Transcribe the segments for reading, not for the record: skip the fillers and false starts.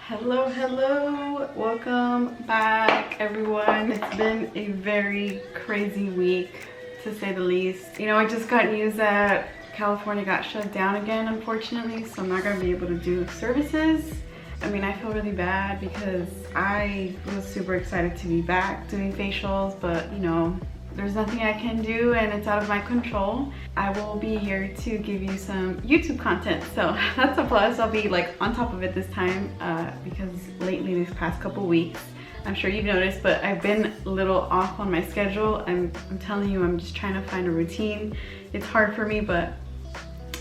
Hello, welcome back everyone. It's been a very crazy week to say the least. You know, I just got news that California got shut down again, unfortunately, so I'm not gonna be able to do services. I mean, I feel really bad because I was super excited to be back doing facials, but you know, there's nothing I can do and it's out of my control. I will be here to give you some YouTube content, so that's a plus. I'll be like on top of it this time because lately, these past couple weeks, I'm sure you've noticed, but I've been a little off on my schedule. I'm telling you, I'm just trying to find a routine. It's hard for me, but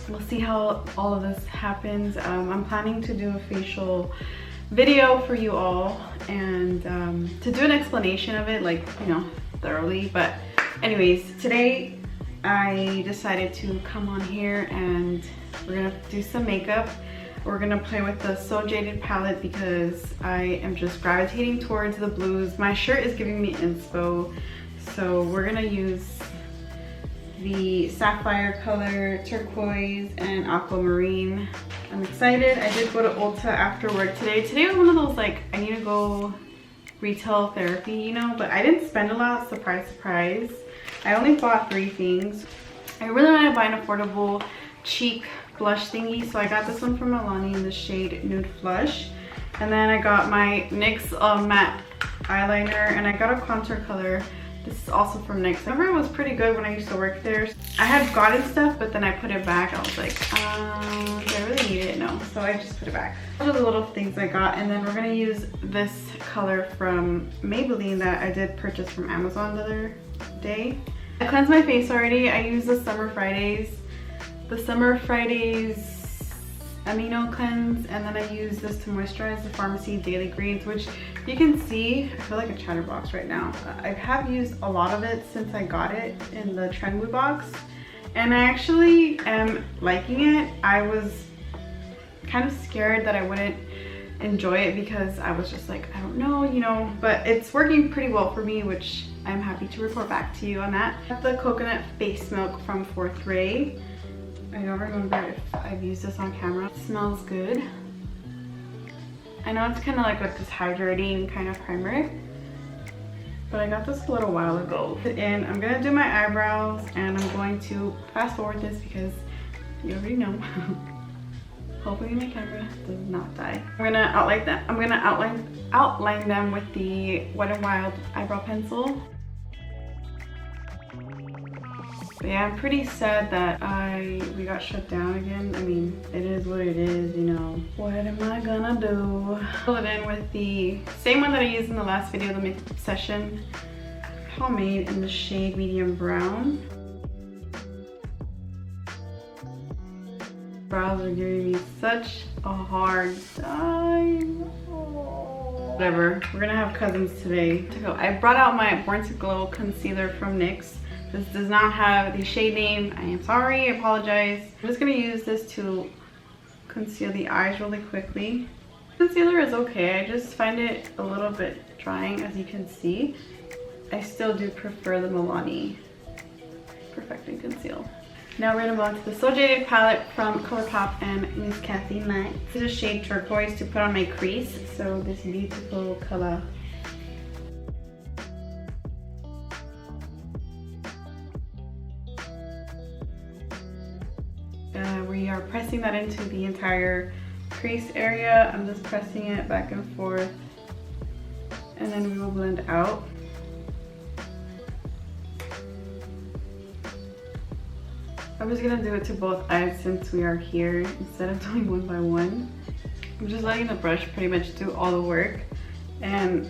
we'll see how all of this happens. I'm planning to do a facial video for you all and to do an explanation of it, like, you know, thoroughly. But anyways, today I decided to come on here and we're gonna do some makeup. We're gonna play with the So Jaded palette because I am just gravitating towards the blues. My shirt is giving me INSPO, so we're gonna use the sapphire color, turquoise, and aquamarine. I'm excited. I did go to Ulta after work today. Today was one of those, like, I need to go retail therapy, you know, but I didn't spend a lot. Surprise, surprise. I only bought 3 things. I really want to buy an affordable cheek blush thingy, so I got this one from Milani in the shade Nude Flush, and then I got my NYX matte eyeliner, and I got a contour color. This is also from NYX. I remember it was pretty good when I used to work there. I had gotten stuff, but then I put it back. I was like, do I really need it? No, so I just put it back. Those are the little things I got, and then we're gonna use this color from Maybelline that I did purchase from Amazon the other day. I cleansed my face already. I used the Summer Fridays Amino Cleanse, and then I use this to moisturize the Pharmacy Daily Greens, which you can see, I feel like a chatterbox right now. I have used a lot of it since I got it in the Trendwood box, and I actually am liking it. I was kind of scared that I wouldn't enjoy it because I was just like, I don't know, you know, but it's working pretty well for me, which I'm happy to report back to you on that. I have the coconut face milk from 4th grade. I don't remember if I've used this on camera. It smells good. I know it's kind of like a hydrating kind of primer, but I got this a little while ago. And I'm gonna do my eyebrows, and I'm going to fast forward this because you already know. Hopefully my camera does not die. I'm gonna outline them. I'm gonna outline them with the Wet n Wild eyebrow pencil. But yeah, I'm pretty sad that we got shut down again. I mean, it is what it is, you know. What am I gonna do? Fill it in with the same one that I used in the last video, the Makeup Session Pomade in the shade Medium Brown. Brows are giving me such a hard time. Whatever, we're gonna have cousins today. I brought out my Born to Glow concealer from NYX. This does not have the shade name. I am sorry, I apologize. I'm just gonna use this to conceal the eyes really quickly. Concealer is okay, I just find it a little bit drying, as you can see. I still do prefer the Milani Perfect and Conceal. Now we're gonna move on to the So Jaded palette from Colourpop and ColourpopxKathleenlights. This is a shade turquoise to put on my crease. So this beautiful color. We are pressing that into the entire crease area. I'm just pressing it back and forth, and then we will blend out. I'm just gonna do it to both eyes since we are here instead of doing one by one. I'm just letting the brush pretty much do all the work, and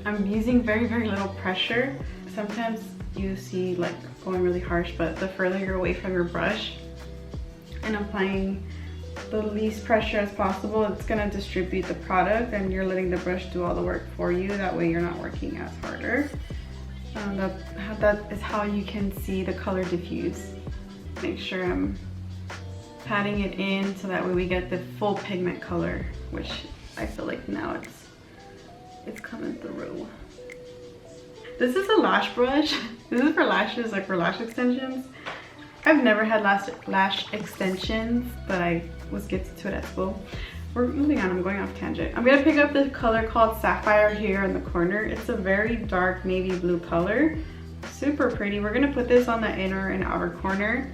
I'm using very little pressure. Sometimes you see like going really harsh, but the further you're away from your brush and applying the least pressure as possible, it's gonna distribute the product, and you're letting the brush do all the work for you. That way you're not working as harder. That is how you can see the color diffuse. Make sure I'm patting it in so that way we get the full pigment color, which I feel like now it's coming through. This is a lash brush. This is for lashes, like for lash extensions. I've never had lash extensions, but I was gifted to it at school. we're moving on. I'm going off tangent. I'm gonna pick up this color called Sapphire here in the corner. It's a very dark navy blue color. Super pretty. We're gonna put this on the inner and outer corner.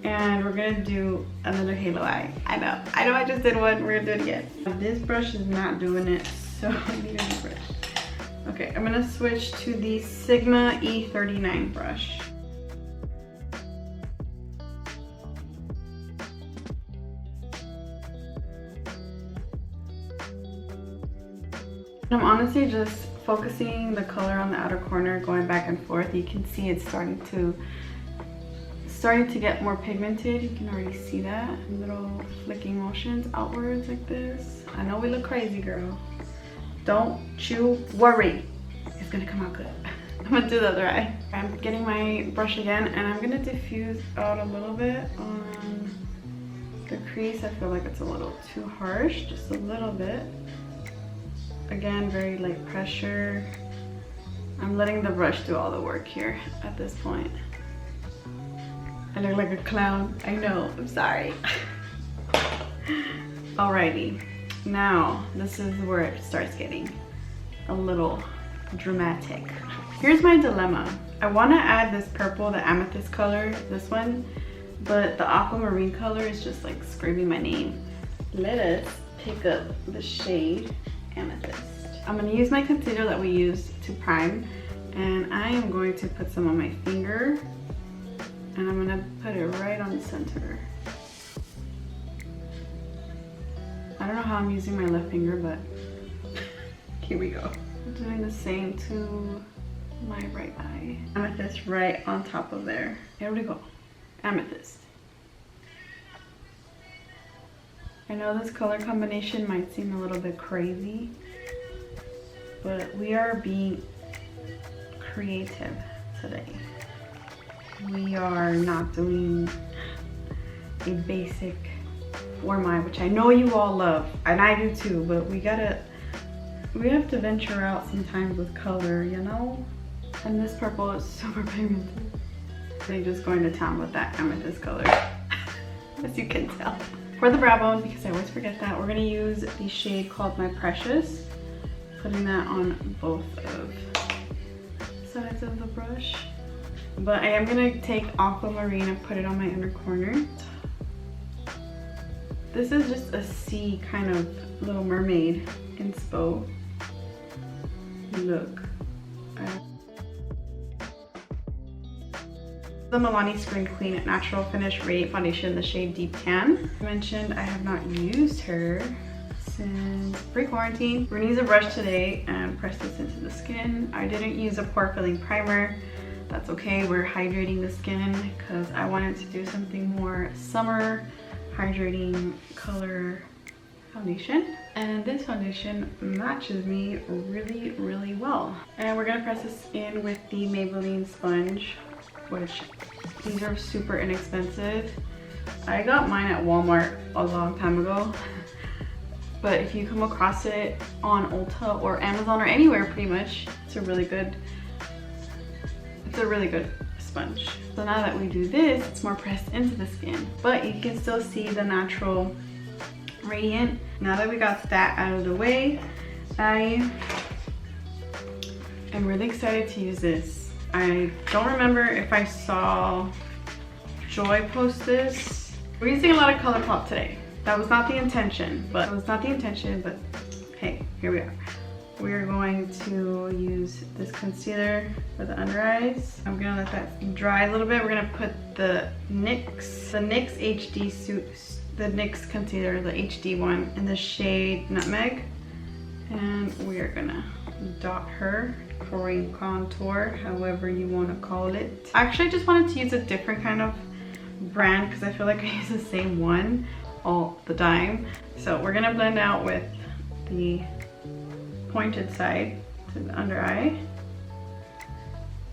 And we're gonna do another halo eye. I know I just did one. We're gonna do it again. This brush is not doing it, so I need a new brush. Okay, I'm gonna switch to the Sigma E39 brush. I'm honestly just focusing the color on the outer corner, going back and forth. You can see it's starting to get more pigmented. You can already see that. Little flicking motions outwards like this. I know we look crazy, girl. Don't you worry. It's gonna come out good. I'm gonna do the other eye. I'm getting my brush again and I'm gonna diffuse out a little bit on the crease. I feel like it's a little too harsh, just a little bit. Again, very light pressure. I'm letting the brush do all the work here at this point. I look like a clown. I know, I'm sorry. Alrighty, now this is where it starts getting a little dramatic. Here's my dilemma. I want to add this purple, the amethyst color, this one, but the aquamarine color is just like screaming my name. Let us pick up the shade Amethyst. I'm going to use my concealer that we use to prime, and I am going to put some on my finger, and I'm going to put it right on the center. I don't know how I'm using my left finger, but here we go. I'm doing the same to my right eye. Amethyst right on top of there. Here we go. Amethyst. I know this color combination might seem a little bit crazy, but we are being creative today. We are not doing a basic format, which I know you all love, and I do too, but we have to venture out sometimes with color, you know? And this purple is super pigmented. I'm just going to town with that amethyst color, as you can tell. For the brow bone, because I always forget that, we're going to use the shade called My Precious. Putting that on both of sides of the brush. But I am going to take aquamarine and put it on my inner corner. This is just a C kind of little mermaid inspo look. The Milani Screen Queen Natural Finish Radiant Foundation, the shade Deep Tan. I mentioned I have not used her since pre-quarantine. We're gonna use a brush today and press this into the skin. I didn't use a pore filling primer. That's okay, we're hydrating the skin because I wanted to do something more summer, hydrating color foundation. And this foundation matches me really, really well. And we're gonna press this in with the Maybelline sponge, which these are super inexpensive. I got mine at Walmart a long time ago, but if you come across it on Ulta or Amazon or anywhere pretty much, it's a really good sponge. So now that we do this, it's more pressed into the skin, but you can still see the natural radiant. Now that we got that out of the way, I am really excited to use this. I don't remember if I saw Joy post this. We're using a lot of Colourpop today. That was not the intention, but hey, here we are. We're going to use this concealer for the under eyes. I'm gonna let that dry a little bit. We're gonna put the NYX NYX concealer, the HD one, in the shade Nutmeg, and we are gonna dot her, pouring contour, however you want to call it. Actually, I just wanted to use a different kind of brand because I feel like I use the same one all the time. So we're gonna blend out with the pointed side to the under eye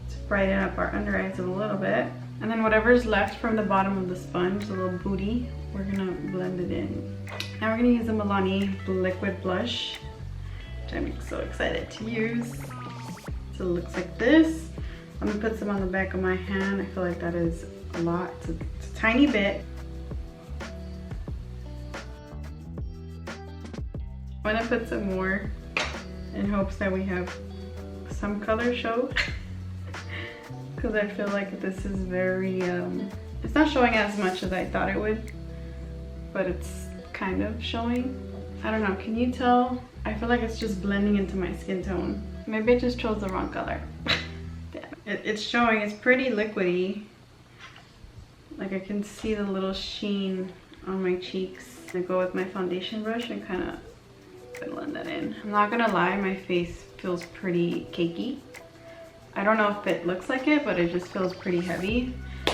to brighten up our under eyes a little bit. And then whatever's left from the bottom of the sponge, the little booty, we're gonna blend it in. Now we're gonna use the Milani liquid blush, which I'm so excited to use. So it looks like this. I'm gonna put some on the back of my hand. I feel like that is a lot. It's a tiny bit. I'm gonna put some more in hopes that we have some color show. Because I feel like this is very, it's not showing as much as I thought it would, but it's kind of showing. I don't know, can you tell? I feel like it's just blending into my skin tone. Maybe I just chose the wrong color. Damn. It's showing, it's pretty liquidy. Like I can see the little sheen on my cheeks. I go with my foundation brush and kind of blend that in. I'm not gonna lie, my face feels pretty cakey. I don't know if it looks like it, but it just feels pretty heavy.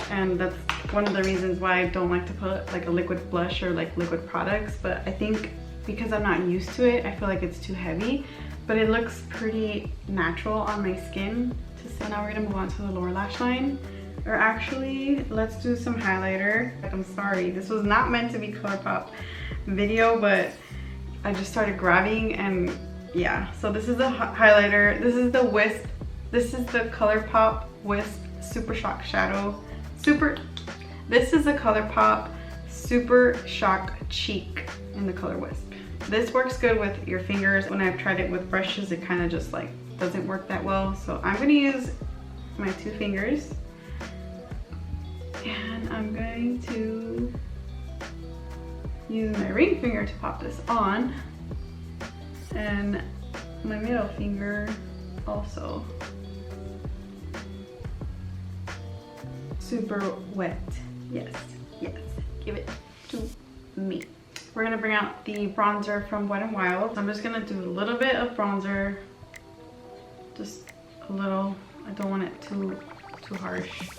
And that's one of the reasons why I don't like to put like a liquid blush or like liquid products. But I think because I'm not used to it, I feel like it's too heavy. But it looks pretty natural on my skin. So now we're gonna move on to the lower lash line. Or actually, let's do some highlighter. I'm sorry, this was not meant to be Colourpop video, but I just started grabbing and yeah. So this is the highlighter. This is the Wisp. This is the Colourpop Wisp Super Shock Shadow. This is the Colourpop Super Shock Cheek in the color Wisp. This works good with your fingers. When I've tried it with brushes, it kind of just like doesn't work that well. So I'm gonna use my 2 fingers. And I'm going to use my ring finger to pop this on. And my middle finger also. Super wet. Yes, yes. Give it to me. We're gonna bring out the bronzer from Wet n Wild. I'm just gonna do a little bit of bronzer. Just a little. I don't want it too harsh.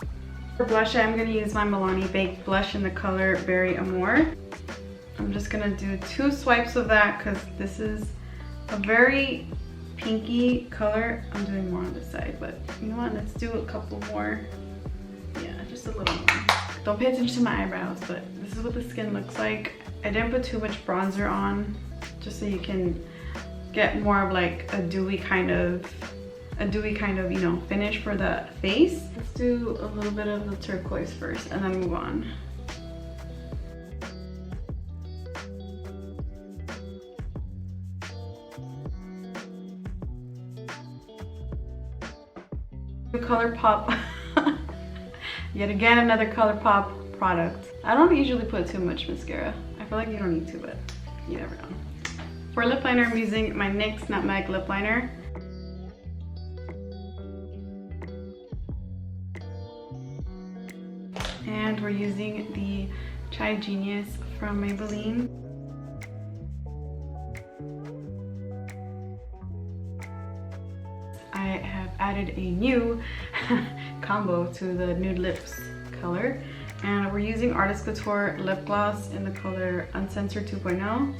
For blush, I'm gonna use my Milani Baked Blush in the color Berry Amore. I'm just gonna do 2 swipes of that because this is a very pinky color. I'm doing more on this side, but you know what? Let's do a couple more. Yeah, just a little more. Don't pay attention to my eyebrows, but this is what the skin looks like. I didn't put too much bronzer on, just so you can get more of like a dewy kind of, you know, finish for the face. Let's do a little bit of the turquoise first and then move on. Colourpop. Yet again, another Colourpop product. I don't usually put too much mascara. I feel like you don't need to, but you never know. For lip liner, I'm using my NYX Nutmeg lip liner. And we're using the Chai Genius from Maybelline. I have added a new combo to the Nude Lips color. And we're using Artist Couture lip gloss in the color Uncensored 2.0.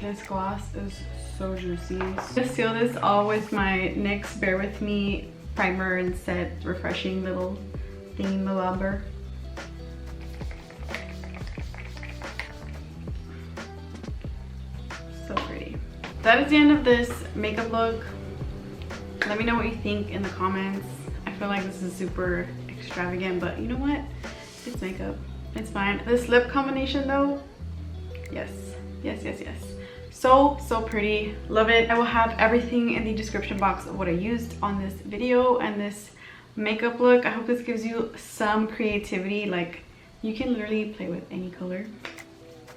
This gloss is so juicy. I'm gonna seal this all with my NYX Bear With Me primer and set refreshing little thingy-malabber. So pretty. That is the end of this makeup look. Let me know what you think in the comments. I feel like this is super extravagant, but you know what? It's makeup. It's fine. This lip combination though, yes. Yes, yes, yes. So pretty. Love it. I will have everything in the description box of what I used on this video and this makeup look. I hope this gives you some creativity. Like, you can literally play with any color.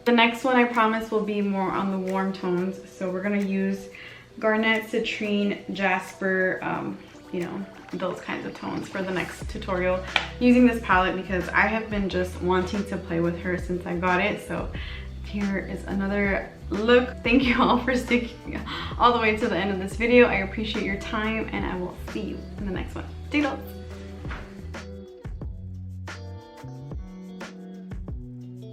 The next one I promise will be more on the warm tones. So we're gonna use Garnet, Citrine, Jasper, you know, those kinds of tones for the next tutorial using this palette because I have been just wanting to play with her since I got it. So here is another look. Thank you all for sticking all the way to the end of this video. I appreciate your time and I will see you in the next one. Toodles!